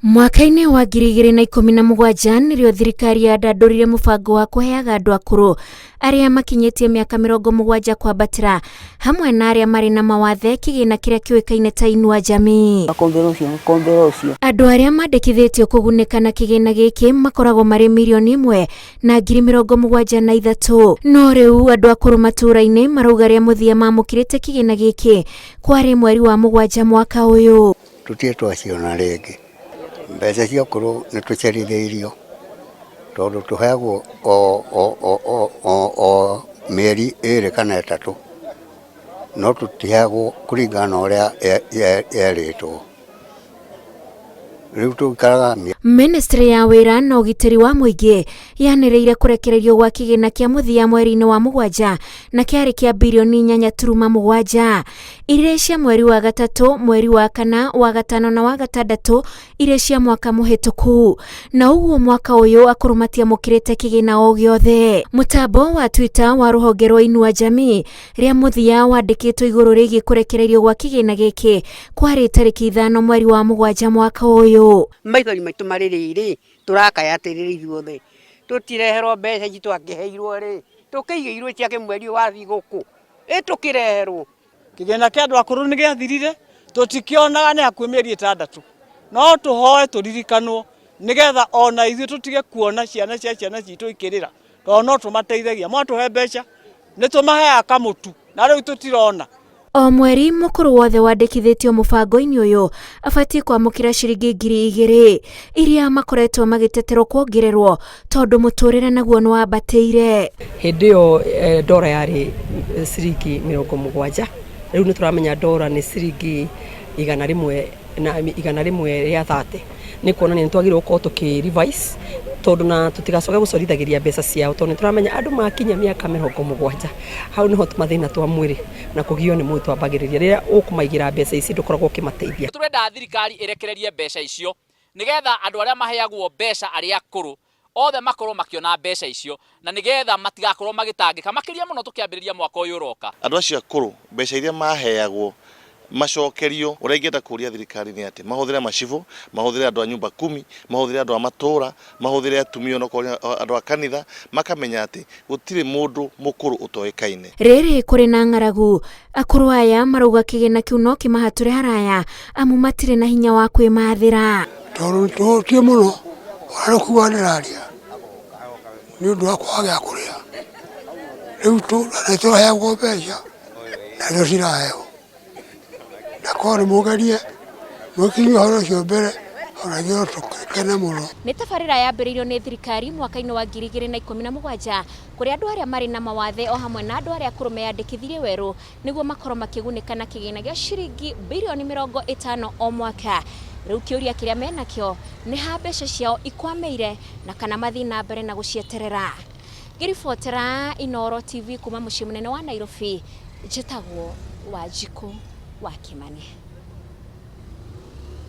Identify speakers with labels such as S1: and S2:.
S1: Mwaka-inĩ wa 2017 nĩrĩo thirikari yandandũrire mũbango wa kũheaga andũ akũrũ arĩa makinyĩtie mĩaka 70 kwambatĩra hamwe na arĩa marĩ na mawathe kĩgĩna kĩrĩa kĩũĩkaine ta Inua Jamii. Andũ arĩa mandĩkithĩtio kũgunĩka na kĩgĩna gĩkĩ makoragwo marĩ 1,073,000 no rĩu andũ akũrũ matũra-inĩ marauga rĩa mũthia mamũkĩrĩte kĩgĩna gĩkĩ kwarĩ mweri wa 7 mwaka ũyũ.
S2: Tũtirĩ twaciona rĩngĩ. Mbeca cia ũkũrũ nĩ tũcerithĩirio tondũ tũheagwo o mĩeri 2 kana 3 no tũtiheagwo kũringana na ũrĩa yerĩtwo.
S1: Ministry ya wĩra na ũgitĩri wa mũingĩ yanĩrĩire kũrekererio gwa kĩgĩna kĩa mũthia mweri-inĩ wa 7 na kĩarĩ kĩa birioni 8.7 irĩ cia mweri wa 3, mweri wa 4, wa 5 na wa 6 irĩ cia mwaka mũhĩtũku, na ũguo mwaka ũyũ akũrũ matiamũkĩrĩte kĩgĩna o gĩothe. Mũtambo wa Twitter wa rũhonge rwa Inua Jamii rĩa mũthia wandĩkĩtwo igũrũ rĩgiĩ kũrekererio gwa kĩgĩna gĩkĩ kwarĩ tarĩki 5 mweri wa 7 mwaka ũyũ.
S3: Maithori maitũ marĩ rĩrĩ tũrakaya atĩrĩrĩ ithuothe tũtireherwo mbeca ici twakĩheirwo rĩ tũkĩigĩirwo ciake mweri wa thigũkũ tũkĩreherwo.
S4: Kĩgĩna kĩa andũ akũrũ nĩ gĩathirire tũtikĩonaga nĩ hakuhĩ mĩeri 6 no tũhoe tũririkanwo nĩgetha ona ithuĩ tũtige kuona ciana cia ciana citũ ikĩrĩra tondũ no tũmateithagia mwatũhe mbeca nĩ tũmaheaga kamũtu na rĩu tũtirona.
S1: O mweri mũkũrũ wothe wandĩkithĩtio mũbango-inĩ ũyũ abatie kwamũkĩra ciringi 2,000 iria makoretwo magĩteterwo kuongererwo tondũ mũtũrĩre naguo nĩ wambatĩire.
S5: Hĩndĩ ĩyo ndora yarĩ ciringi 70, rĩu nĩ tũramenya ndora nĩ ciringi 100 na 100 rĩa 30. Nĩ kuonania nĩ twagĩrĩirwo gũkorwo tũkĩ-revise tondũ na tũtigacoke gũcorithagĩria mbeca ciao tondũ nĩ tũramenya andũ makinya mĩaka 70 hau nĩho mathĩna twa mwĩrĩ na kũgio nĩ mwĩrĩ twambagĩrĩria rĩrĩa ũkũmaigĩra mbeca ici ndũkoragwo ũkĩmateithia.
S6: Tũrenda thirikari ĩrekererie mbeca icio nĩgetha andũ arĩa maheagwo mbeca arĩa akũrũ othe makorwo makiona mbeca icio na nĩgetha matigakorwo magĩtangĩka makĩria mũno tũkĩambĩrĩria mwaka ũyũ ũroka.
S7: Andũ acio akũrũ mbeca iria maheagwo macokerio ũrĩa ingĩenda kũria thirikari nĩ atĩ mahũthĩre macibũ, mahũthĩre andũ a nyumba 10, mahũthĩre andũ a matũra, mahũthĩre atumia na andũ a kanitha, makamenya atĩ gũtirĩ mũndũ mũkũrũ ũtoĩkaine.
S1: Rĩrĩ kũrĩ na ng'aragu akũrũ aya marauga kĩgĩna kĩu no kĩmahatũre haraya amu matirĩ na hinya wa kwĩmathĩra.
S8: Tondũ tũhũtie mũno ona kuga nĩraria nĩ ũndũ wa kwaga kũrĩa rĩu tũheagwo mbeca na rĩo ciraheo na kwarĩ mũgerie mũkinyie ũhoro ũcio mbere ona gĩo tũkene mũno.
S1: Nĩ tabarĩra yambĩrĩirio nĩ thirikari mwaka-inĩ wa 2017 kũrĩ andũ arĩa marĩ na mawathe o hamwe na andũ arĩa akũrũ meyandĩkithirie werũ nĩguo makorwo makĩgunĩka na kĩgĩna gĩa ciringi birioni 50 o mwaka. Rĩu kĩũria kĩrĩa menakĩo nĩ ha mbeca ciao ikwamĩire na kana mathiĩ na mbere na gũcieterera. Ngĩribotera Inooro TV kuma mũciĩ mũnene wa Nairobi, njĩtagwo Wanjikũ wa Kimani.